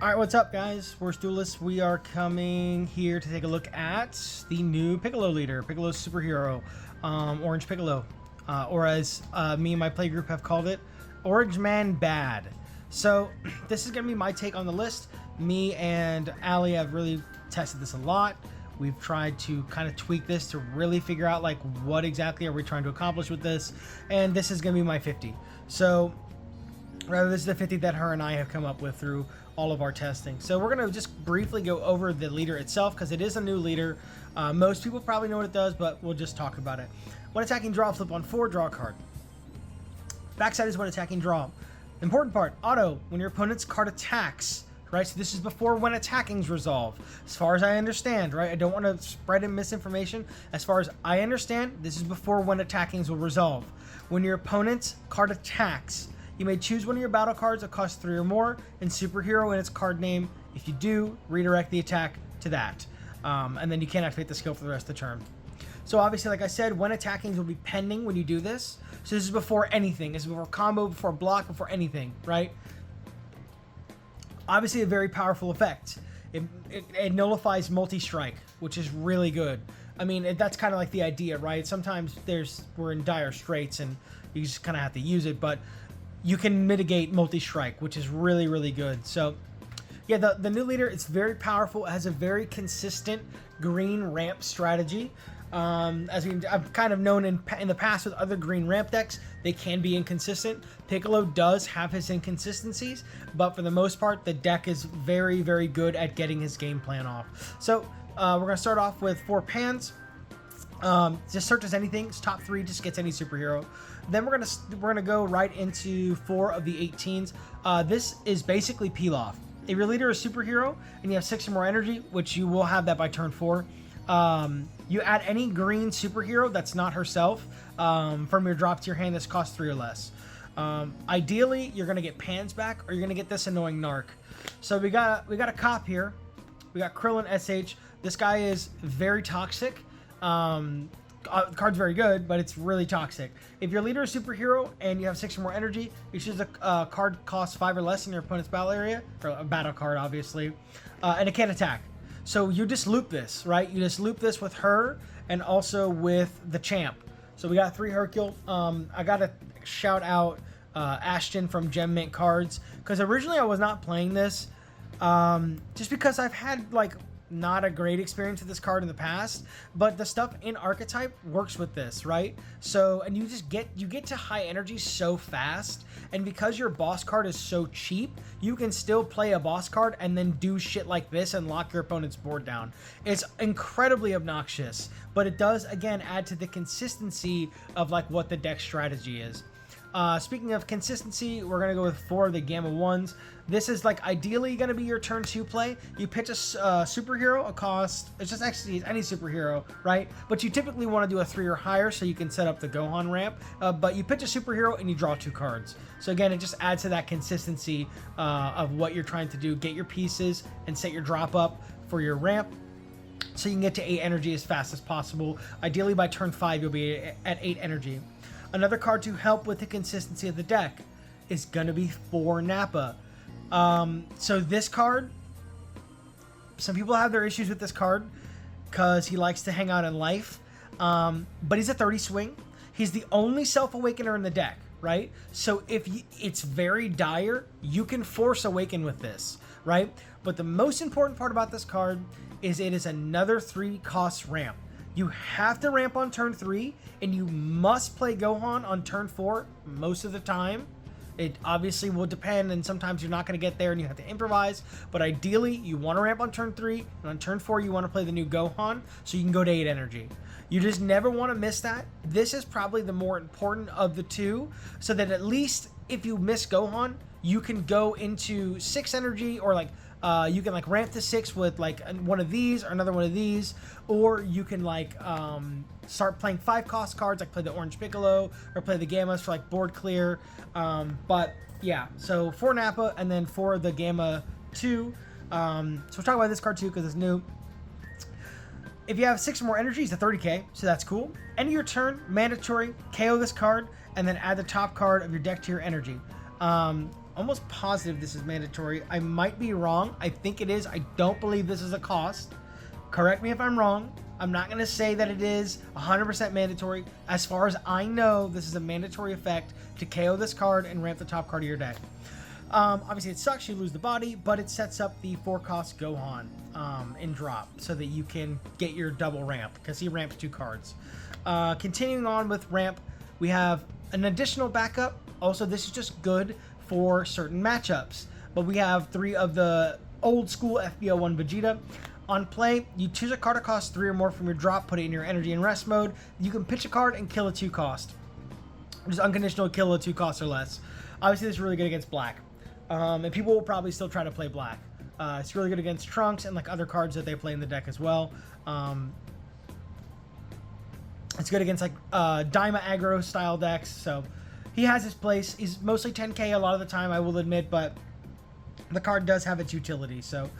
Alright, what's up guys? We're Duelists. We are coming here to take a look at the new Piccolo leader, Piccolo Superhero, Orange Piccolo, or as me and my playgroup have called it, Orange Man Bad. So this is going to be my take on the list. Me and Ali have really tested this a lot. We've tried to kind of tweak this to really figure out like what exactly are we trying to accomplish with this, and this is going to be my 50. So rather, this is the 50 that her and I have come up with through all of our testing. So we're going to just briefly go over the leader itself because it is a new leader. Most people probably know what it does, but we'll just talk about it. When attacking, draw, flip on 4, draw a card. Backside is when attacking, draw. Important part, auto, when your opponent's card attacks, right? So this is before when attacking's resolved. As far as I understand, right? I don't want to spread in misinformation. As far as I understand, this is before when attacking's will resolve. When your opponent's card attacks, you may choose one of your battle cards that costs 3 or more and superhero in its card name. If you do, redirect the attack to that. And then you can't activate the skill for the rest of the turn. So obviously, like I said, when attacking will be pending when you do this. So this is before anything. This is before combo, before block, before anything, right? Obviously a very powerful effect. It nullifies multi-strike, which is really good. I mean, that's kind of like the idea, right? Sometimes we're in dire straits and you just kind of have to use it, but you can mitigate multi-strike, which is really, really good. So, yeah, the new leader, it's very powerful. It has a very consistent green ramp strategy. I've kind of known in the past with other green ramp decks, they can be inconsistent. Piccolo does have his inconsistencies, but for the most part, the deck is very, very good at getting his game plan off. So, we're going to start off with 4 pans. Just search as anything. It's top 3, just gets any superhero. Then we're gonna go right into 4 of the 18s. This is basically peel off. If your leader is superhero and you have 6 or more energy, which you will have that by turn 4, you add any green superhero that's not herself from your drop to your hand that's cost 3 or less. Ideally, you're gonna get Pans back, or you're gonna get this annoying Narc. So we got a cop here. We got Krillin SH. This guy is very toxic. The card's very good, but it's really toxic. If your leader is superhero and you have 6 or more energy, you choose a card costs 5 or less in your opponent's battle area, or a battle card, obviously, and it can't attack. So you just loop this, right? You just loop this with her and also with the champ. So we got 3 Hercule. I gotta shout out Ashton from Gem Mint Cards, because originally I was not playing this, just because I've had like not a great experience with this card in the past, but the stuff in archetype works with this, right? So, and you get to high energy so fast, and because your boss card is so cheap, you can still play a boss card and then do shit like this and lock your opponent's board down. It's incredibly obnoxious, but it does again add to the consistency of like what the deck strategy is. Speaking of consistency, we're going to go with 4 of the Gamma 1s. This is like ideally going to be your turn 2 play. You pitch a superhero, a cost, it's just actually any superhero, right? But you typically want to do a 3 or higher so you can set up the Gohan ramp. But you pitch a superhero and you draw 2 cards. So again, it just adds to that consistency of what you're trying to do. Get your pieces and set your drop up for your ramp, so you can get to 8 energy as fast as possible. Ideally by turn 5, you'll be at 8 energy. Another card to help with the consistency of the deck is going to be 4 Nappa. So this card, some people have their issues with this card because he likes to hang out in life. But he's a 30 swing. He's the only self-awakener in the deck, right? So it's very dire, you can force awaken with this, right? But the most important part about this card is it is another 3 cost ramp. You have to ramp on turn 3, and you must play Gohan on turn 4 most of the time. It obviously will depend, and sometimes you're not going to get there and you have to improvise, but ideally you want to ramp on turn 3, and on turn 4 you want to play the new Gohan so you can go to 8 energy. You just never want to miss that. This is probably the more important of the 2, so that at least if you miss Gohan, you can go into 6 energy, or like you can like ramp to 6 with like one of these or another one of these, or you can like start playing 5 cost cards, like play the Orange Piccolo or play the Gammas for like board clear. But yeah, so 4 Nappa and then 4 the Gamma 2. So we'll talk about this card too because it's new. If you have 6 or more energy, it's a 30k, so that's cool. End of your turn, mandatory, KO this card, and then add the top card of your deck to your energy. almost positive this is mandatory. I might be wrong. I think it is. I don't believe this is a cost. Correct me if I'm wrong. I'm not going to say that it is 100% mandatory. As far as I know, this is a mandatory effect to KO this card and ramp the top card of your deck. Obviously, it sucks. You lose the body, but it sets up the 4-cost Gohan in drop so that you can get your double ramp because he ramps 2 cards. Continuing on with ramp, we have an additional backup. Also, this is just good for certain matchups. But we have 3 of the old school FB01 Vegeta. On play, you choose a card that costs 3 or more from your drop, put it in your energy and rest mode. You can pitch a card and kill a 2-cost. Just unconditional kill a 2-cost or less. Obviously, this is really good against black. And people will probably still try to play black. It's really good against Trunks and like other cards that they play in the deck as well. It's good against like Daima aggro style decks. So he has his place. He's mostly 10k a lot of the time, I will admit, but the card does have its utility. So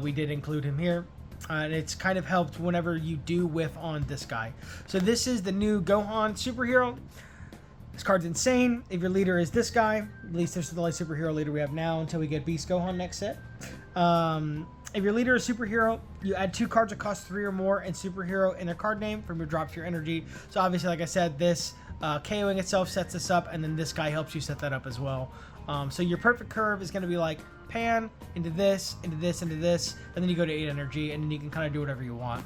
we did include him here. And it's kind of helped whenever you do whiff on this guy. So this is the new Gohan superhero. This card's insane. If your leader is this guy, at least this is the only superhero leader we have now until we get Beast Gohan next set. If your leader is superhero, you add 2 cards that cost 3 or more and superhero in their card name from your drop to your energy. So obviously, like I said, this KOing itself sets this up, and then this guy helps you set that up as well. So your perfect curve is going to be like pan into this, into this, into this, and then you go to 8 energy, and then you can kind of do whatever you want.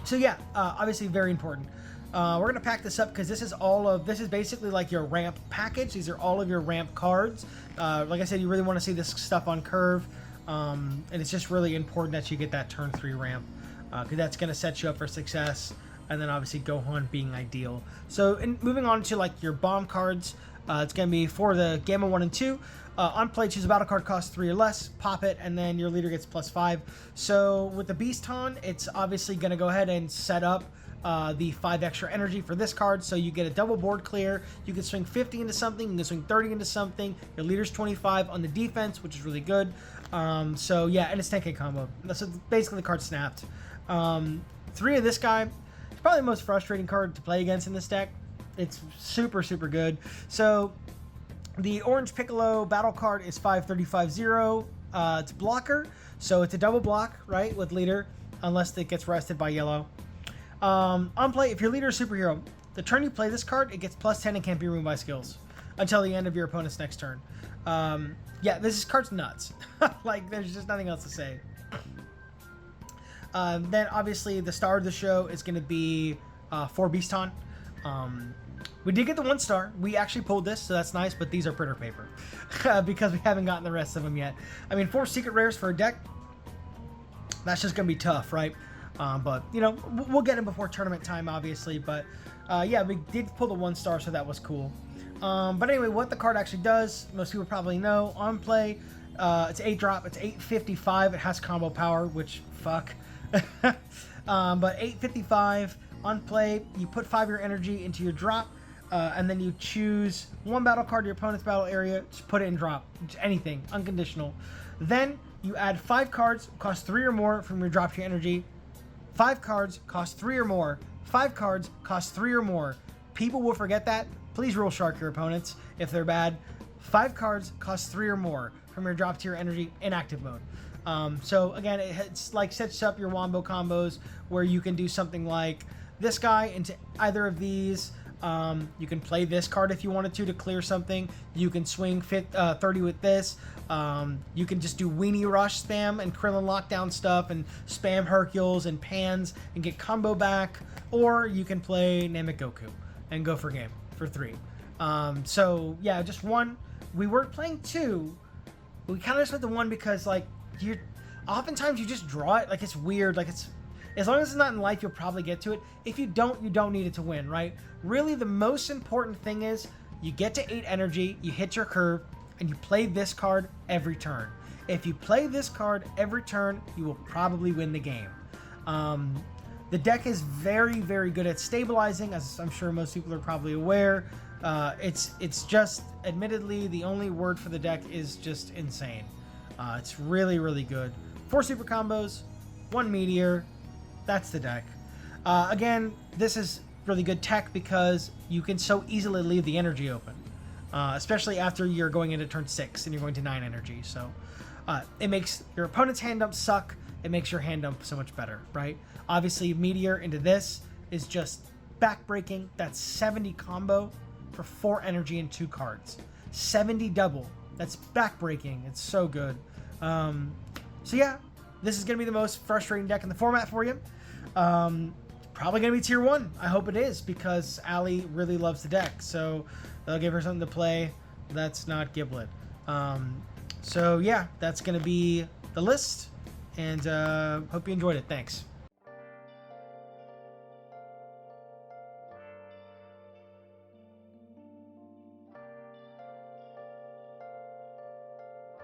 So yeah, obviously very important. We're going to pack this up because this is basically like your ramp package. These are all of your ramp cards. Like I said, you really want to see this stuff on curve. And it's just really important that you get that turn 3 ramp because that's going to set you up for success. And then obviously Gohan being ideal. So moving on to like your bomb cards, it's going to be for the Gamma 1 and 2. On play, choose a battle card, cost 3 or less, pop it, and then your leader gets +5. So with the Beast Han, it's obviously going to go ahead and set up the 5 extra energy for this card, so you get a double board clear. You can swing 50 into something, you can swing 30 into something. Your leader's 25 on the defense, which is really good. So yeah, and it's 10k combo. So basically the card snapped. 3 of this guy. It's probably the most frustrating card to play against in this deck. It's super, super good. So the orange Piccolo battle card is 5350. It's blocker, so it's a double block, right, with leader, unless it gets rested by yellow. On play, if your leader is superhero, the turn you play this card, it gets +10 and can't be removed by skills until the end of your opponent's next turn. Yeah, this card's nuts. Like, there's just nothing else to say. Then, obviously, the star of the show is going to be 4 Beast Han. We did get the 1 star. We actually pulled this, so that's nice, but these are printer paper because we haven't gotten the rest of them yet. I mean, 4 secret rares for a deck, that's just going to be tough, right? But, you know, we'll get him before tournament time, obviously. But, yeah, we did pull the 1 star, so that was cool. But anyway, what the card actually does, most people probably know. On play, it's 8 drop. It's 855. It has combo power, which, fuck. But 855. On play, you put 5 of your energy into your drop. And then you choose 1 battle card to your opponent's battle area. Just put it in drop. Just anything. Unconditional. Then you add 5 cards, cost 3 or more from your drop to your energy. 5 cards cost 3 or more. 5 cards cost 3 or more. People will forget that. Please rule shark your opponents if they're bad. 5 cards cost 3 or more from your drop to your energy in active mode. So again, it's like sets up your wombo combos where you can do something like this guy into either of these. You can play this card if you wanted to clear something. You can swing 30 with this. You can just do Weenie Rush spam and Krillin Lockdown stuff and spam Hercules and Pans and get combo back. Or you can play Namek Goku and go for game for 3. So yeah, just 1. We weren't playing 2. We kind of just went to 1 because like oftentimes you just draw it. Like it's weird. Like it's, as long as it's not in life, you'll probably get to it. If you don't need it to win, right? Really, the most important thing is you get to 8 energy, you hit your curve, and you play this card every turn. If you play this card every turn, you will probably win the game. The deck is very, very good at stabilizing, as I'm sure most people are probably aware. It's just, admittedly, the only word for the deck is just insane. It's really, really good. 4 super combos, 1 meteor. That's the deck. Again, this is really good tech because you can so easily leave the energy open. especially after you're going into turn 6 and you're going to 9 energy. So it makes your opponent's hand dump suck. It makes your hand dump so much better, right? Obviously, Meteor into this is just backbreaking. That's 70 combo for 4 energy and 2 cards. 70 double. That's backbreaking. It's so good. So yeah, this is going to be the most frustrating deck in the format for you. Probably going to be tier 1. I hope it is, because Allie really loves the deck. So they'll give her something to play that's not Giblet. So yeah, that's going to be the list. And hope you enjoyed it. Thanks.